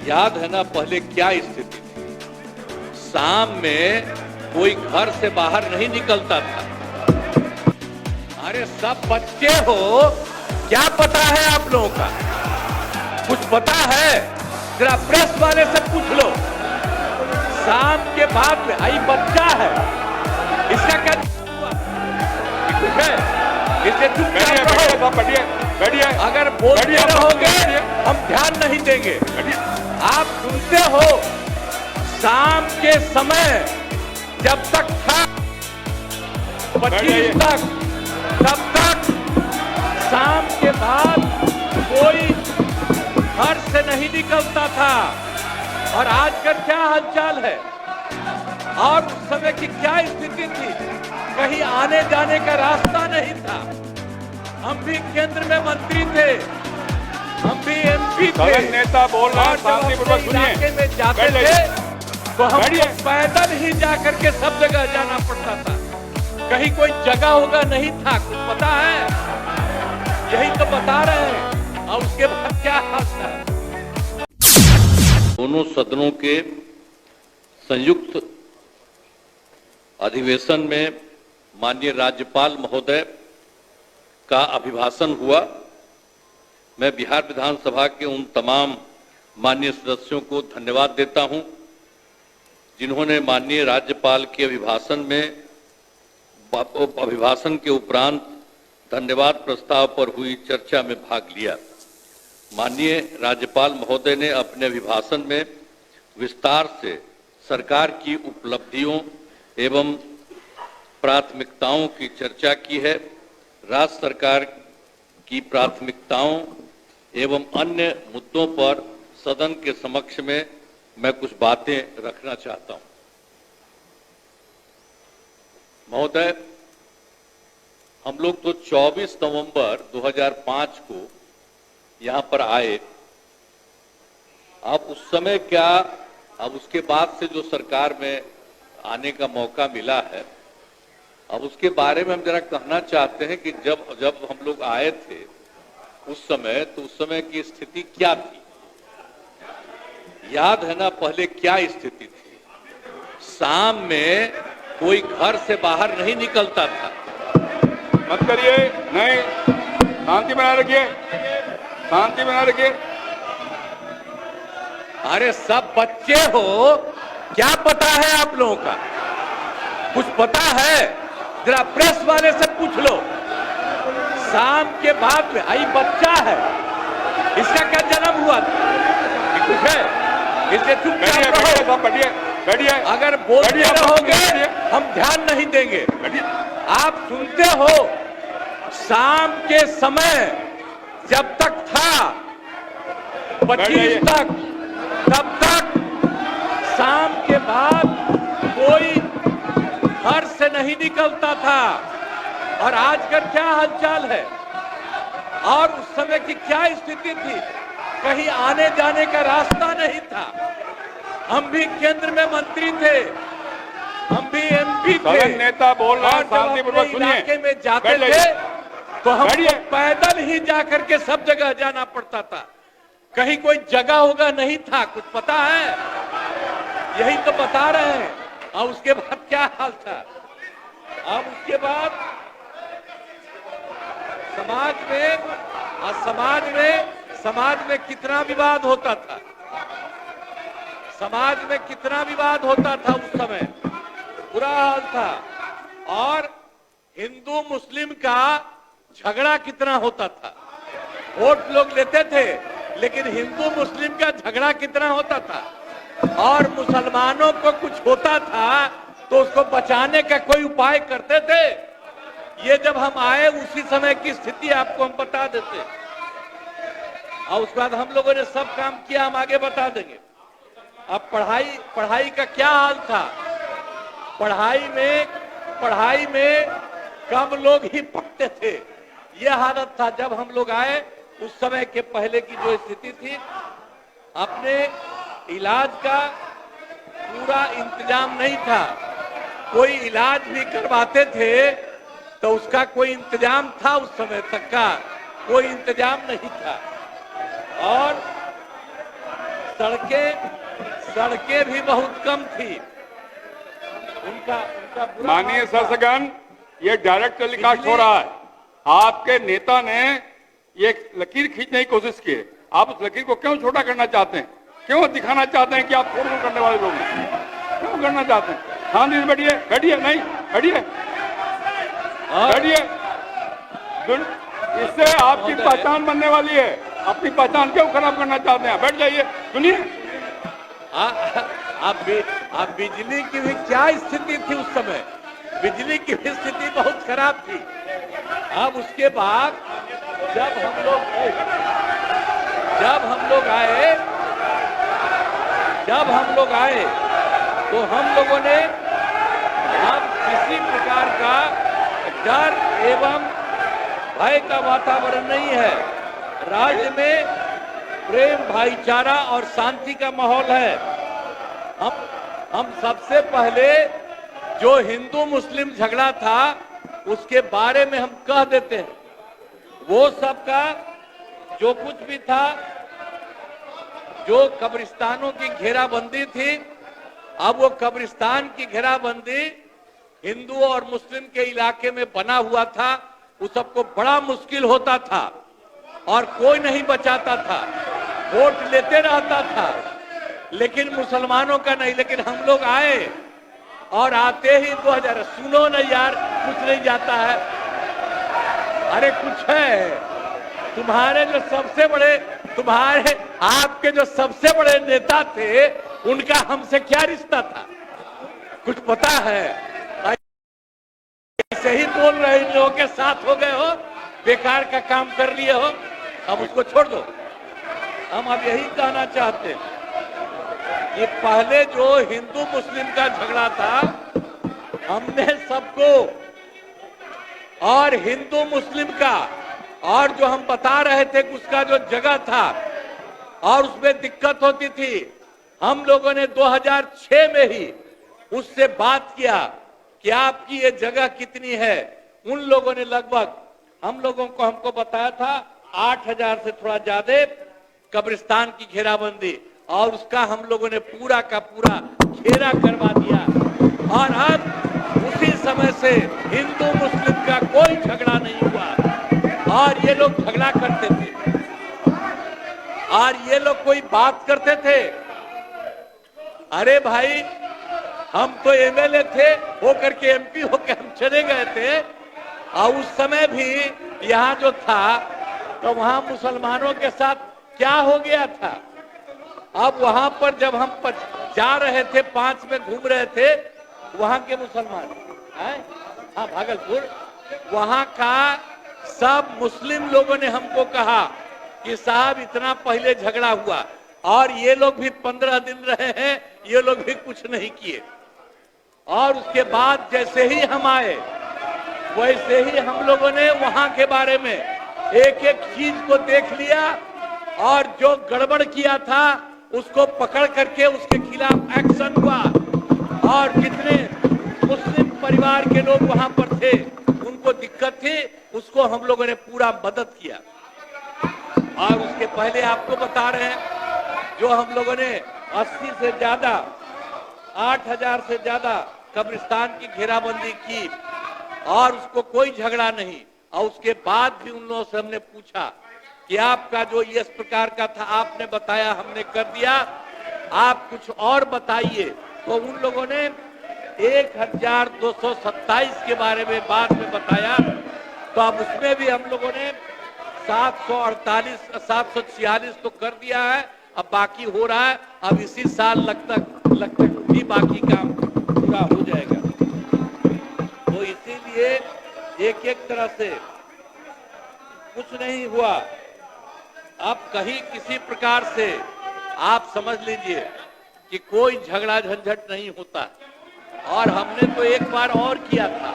याद है ना पहले क्या स्थिति थी? शाम में कोई घर से बाहर नहीं निकलता था। अरे सब बच्चे हो, क्या पता है आप लोगों का? कुछ पता है? जरा प्रेस वाले से पूछ लो। शाम के बाद में आई बच्चा है, इसका क्या ठीक है? इसे चुपचाप रहो, बैठिए। अगर बोलते रहोगे हम ध्यान नहीं देंगे। आप सुनते हो शाम के समय जब तक था 25 तक, तब तक शाम के बाद कोई घर से नहीं निकलता था। और आज का क्या हालचाल है और उस समय की क्या स्थिति थी? कहीं आने जाने का रास्ता नहीं था। हम भी केंद्र में मंत्री थे, हम भी एमपी थे। नेता बोल रहा है, शांतिपूर्वक सुनिए। इलाके में जाते थे तो हम पैदल ही जाकर के सब जगह जाना पड़ता था। कहीं कोई जगह होगा नहीं था, कुछ पता है? यही तो बता रहे हैं। और उसके बाद क्या हादसा है? दोनों सदनों के संयुक्त अधिवेशन में माननीय राज्यपाल महोदय का अभिभाषण हुआ। मैं बिहार विधानसभा के उन तमाम माननीय सदस्यों को धन्यवाद देता हूं जिन्होंने माननीय राज्यपाल के अभिभाषण के उपरांत धन्यवाद प्रस्ताव पर हुई चर्चा में भाग लिया। माननीय राज्यपाल महोदय ने अपने अभिभाषण में विस्तार से सरकार की उपलब्धियों एवं प्राथमिकताओं की चर्चा की है। राज्य सरकार की प्राथमिकताओं एवं अन्य मुद्दों पर सदन के समक्ष में मैं कुछ बातें रखना चाहता हूं। महोदय, हम लोग तो 24 नवंबर 2005 को यहां पर आए। अब उस समय क्या, अब उसके बाद से जो सरकार में आने का मौका मिला है, अब उसके बारे में हम जरा कहना चाहते हैं कि जब हम लोग आए थे उस समय, तो उस समय की स्थिति क्या थी? याद है ना पहले क्या स्थिति थी? शाम में कोई घर से बाहर नहीं निकलता था। मत करिए, नहीं, शांति बनाए रखिए, शांति बनाए रखिए। अरे सब बच्चे हो, क्या पता है आप लोगों का? कुछ पता है? जरा प्रेस वाले से पूछ लो। शाम के बाद में आई बच्चा है, इसका क्या जन्म हुआ था? ठीक है? इसे चुपचाप रहो, बैठिए। अगर बोलते रहोगे हम ध्यान नहीं देंगे। आप सुनते हो शाम के समय जब तक था 25 तक, तब तक शाम के बाद कोई घर से नहीं निकलता था। और आज का क्या हालचाल है और उस समय की क्या स्थिति थी? कहीं आने जाने का रास्ता नहीं था। हम भी केंद्र में मंत्री थे, हम भी एमपी थे। नेता बोल रहा है, शांतिपूर्वक सुनिए। इलाके में जाते थे तो हम पैदल ही जाकर के सब जगह जाना पड़ता था। कहीं कोई जगह होगा नहीं था, कुछ पता है? यही तो बता रहे हैं। और उसके बाद क्या हाल था? अब उसके बाद समाज में कितना विवाद होता था। समाज में कितना विवाद होता था उस समय, बुरा हाल था। और हिंदू मुस्लिम का झगड़ा कितना होता था। वोट लोग लेते थे, लेकिन हिंदू मुस्लिम का झगड़ा कितना होता था। और मुसलमानों को कुछ होता था तो उसको बचाने का कोई उपाय करते थे। ये जब हम आए उसी समय की स्थिति आपको हम बता देते, और उसके बाद हम लोगों ने सब काम किया, हम आगे बता देंगे। अब पढ़ाई का क्या हाल था? पढ़ाई में कम लोग ही पढ़ते थे, यह हालत था जब हम लोग आए। उस समय के पहले की जो स्थिति थी, अपने इलाज का पूरा इंतजाम नहीं था। कोई इलाज भी करवाते थे तो उसका कोई इंतजाम था, उस समय तक का कोई इंतजाम नहीं था। और सड़कें भी बहुत कम थी। उनका बुरा माननीय हाल था। शासकगण, ये डायरेक्ट टेलीकास्ट हो रहा है। आपके नेता ने ये लकीर खींचने की कोशिश की है। आप उस लकीर को क्यों छोटा करना चाहते हैं? क्यों दिखाना चाहते हैं कि आप फोड़ करने वाले लोग हैं? क्यों करना चाहते हैं? शांति से बैठिए, बैठिए, नहीं बैठिए, बैठिए। इससे आपकी पहचान बनने वाली है। अपनी पहचान क्यों खराब करना चाहते हैं? बैठ जाइए, सुनिए। आप बिजली की भी क्या स्थिति थी उस समय? बिजली की भी स्थिति बहुत खराब थी। अब उसके बाद जब हम लोग आए तो हम लोगों ने अब किसी प्रकार का डर एवं भय का वातावरण नहीं है। राज्य में प्रेम, भाईचारा और शांति का माहौल है। हम सबसे पहले जो हिंदू मुस्लिम झगड़ा था उसके बारे में हम कह देते हैं। वो सबका जो कुछ भी था, जो कब्रिस्तानों की घेराबंदी थी, अब वो कब्रिस्तान की घेराबंदी हिंदू और मुस्लिम के इलाके में बना हुआ था। उस सबको बड़ा मुश्किल होता था और कोई नहीं बचाता था, वोट लेते रहता था, लेकिन मुसलमानों का नहीं। लेकिन हम लोग आए और आते ही 2000, सुनो ना यार, कुछ नहीं जाता है। अरे कुछ है। आपके जो सबसे बड़े नेता थे, उनका हमसे क्या रिश्ता था? कुछ पता है? ऐसे ही बोल रहे, इन लोगों के साथ हो गए हो, बेकार का काम कर लिए हो, अब उसको छोड़ दो। हम अब यही कहना चाहते हैं कि पहले जो हिंदू मुस्लिम का झगड़ा था, हमने सबको, और हिंदू मुस्लिम का, और जो हम बता रहे थे कि उसका जो जगह था और उसमें दिक्कत होती थी, हम लोगों ने 2006 में ही उससे बात किया कि आपकी ये जगह कितनी है। उन लोगों ने लगभग हमको बताया था 8000 से थोड़ा ज्यादा कब्रिस्तान की घेराबंदी, और उसका हम लोगों ने पूरा का पूरा घेरा करवा दिया। और अब उसी समय से हिंदू मुस्लिम का कोई झगड़ा नहीं हुआ। और ये लोग झगड़ा करते थे और ये लोग कोई बात करते थे। अरे भाई, हम तो एमएलए थे, होकर के एमपी होकर हम चले गए थे, और उस समय भी यहाँ जो था तो वहां मुसलमानों के साथ क्या हो गया था। अब वहां पर जब हम जा रहे थे, 5 में घूम रहे थे, वहां के मुसलमान, हाँ भागलपुर, वहां का सब मुस्लिम लोगों ने हमको कहा कि साहब इतना पहले झगड़ा हुआ और ये लोग भी 15 दिन रहे हैं, ये लोग भी कुछ नहीं किए। और उसके बाद जैसे ही हम आए, वैसे ही हम लोगों ने वहां के बारे में एक एक चीज को देख लिया, और जो गड़बड़ किया था उसको पकड़ करके उसके खिलाफ एक्शन हुआ। और जितने मुस्लिम परिवार के लोग वहां पर थे, उनको दिक्कत थी, उसको हम लोगों ने पूरा मदद किया। और उसके पहले आपको बता रहे हैं, जो हम लोगों ने 80 से ज्यादा, 8000 से ज्यादा कब्रिस्तान की घेराबंदी की, और उसको कोई झगड़ा नहीं। और उसके बाद भी उन लोगों से हमने पूछा कि आपका जो इस प्रकार का था, आपने बताया, हमने कर दिया, आप कुछ और बताइए। तो उन लोगों ने 1227 के बारे में बाद में बताया। तो अब उसमें भी हम लोगों ने 748, 746 तो कर दिया है, अब बाकी हो रहा है। अब इसी साल लगता भी बाकी काम पूरा हो जाएगा। तो इसीलिए एक तरह से कुछ नहीं हुआ। अब कहीं किसी प्रकार से आप समझ लीजिए कि कोई झगड़ा झंझट नहीं होता। और हमने तो एक बार और किया था,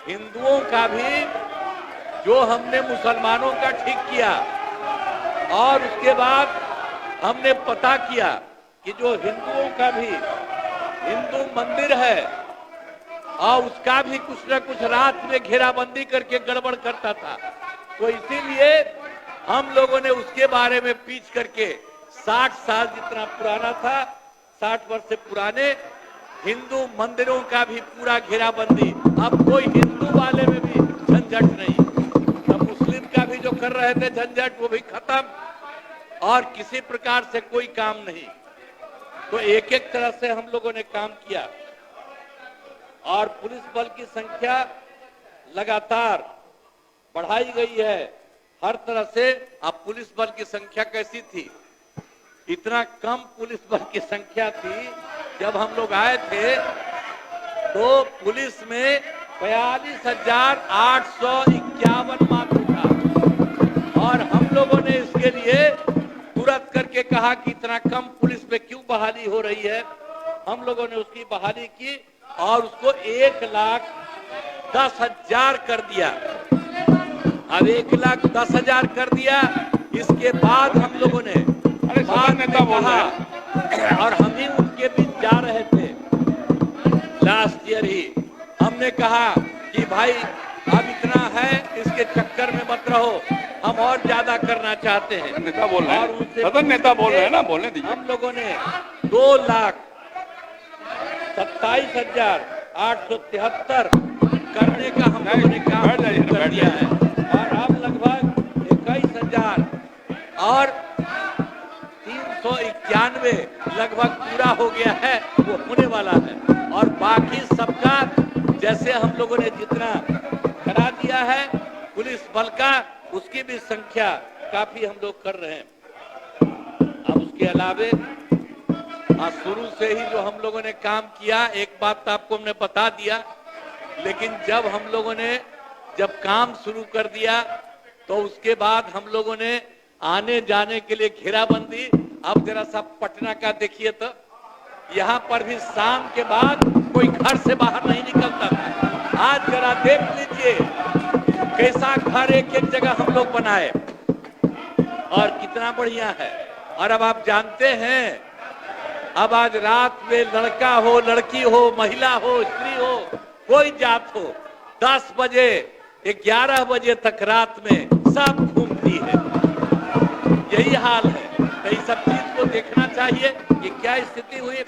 हिंदुओं का भी जो हमने मुसलमानों का ठीक किया, और उसके बाद हमने पता किया कि जो हिंदुओं का भी हिंदू मंदिर है, और उसका भी कुछ न कुछ रात में घेराबंदी करके गड़बड़ करता था। तो इसीलिए हम लोगों ने उसके बारे में पीछ करके 60 साल जितना पुराना था, 60 वर्ष से पुराने हिंदू मंदिरों का भी पूरा घेराबंदी। अब कोई हिंदू वाले में भी झंझट नहीं, अब मुस्लिम का भी जो कर रहे थे झंझट वो भी खत्म, और किसी प्रकार से कोई काम नहीं। तो एक एक तरह से हम लोगों ने काम किया, और पुलिस बल की संख्या लगातार बढ़ाई गई है हर तरह से। अब पुलिस बल की संख्या कैसी थी, इतना कम पुलिस बल की संख्या थी। जब हम लोग आए थे तो पुलिस में 42,851 मात्र था, और हम लोगों ने इसके लिए तुरंत करके कहा कि इतना कम पुलिस में क्यों बहाली हो रही है। हम लोगों ने उसकी बहाली की और उसको 1,10,000 कर दिया। अब 1,10,000 कर दिया। इसके बाद हम लोगों ने बाद में कहा, और हम ही उनके बीच जा रहे थे लास्ट ईयर ही, हमने कहा कि भाई अब इतना है, इसके चक्कर में मत रहो, हम और ज्यादा करना चाहते हैं। नेता बोल रहे हैं, सदन नेता बोल रहे हैं ना, बोलने दीजिए। हम लोगों ने 2,27,873 करने का हम लोगों ने काम कर दिया है, और अब लगभग 21,000 और 391 लगभग पूरा हो गया है, वो होने वाला है। और बाकी सबका जैसे हम लोगों ने जितना करा दिया है पुलिस बल का, उसकी भी संख्या काफी हम लोग कर रहे हैं। अब उसके अलावे शुरू से ही जो हम लोगों ने काम किया, एक बात तो आपको हमने बता दिया, लेकिन जब हम लोगों ने जब काम शुरू कर दिया तो उसके बाद हम लोगों ने आने जाने के लिए घेराबंदी। अब जरा सा पटना का देखिए तो यहाँ पर भी शाम के बाद कोई घर से बाहर नहीं निकलता था। आज जरा देख लीजिए कैसा घर एक एक जगह हम लोग बनाए, और कितना बढ़िया है। और अब आप जानते हैं, अब आज रात में लड़का हो, लड़की हो, महिला हो, स्त्री हो, कोई जात हो, 10 बजे 11 बजे तक रात में सब घूमती है। यही हाल है। तो इस सब चीज को देखना चाहिए कि क्या स्थिति हुई।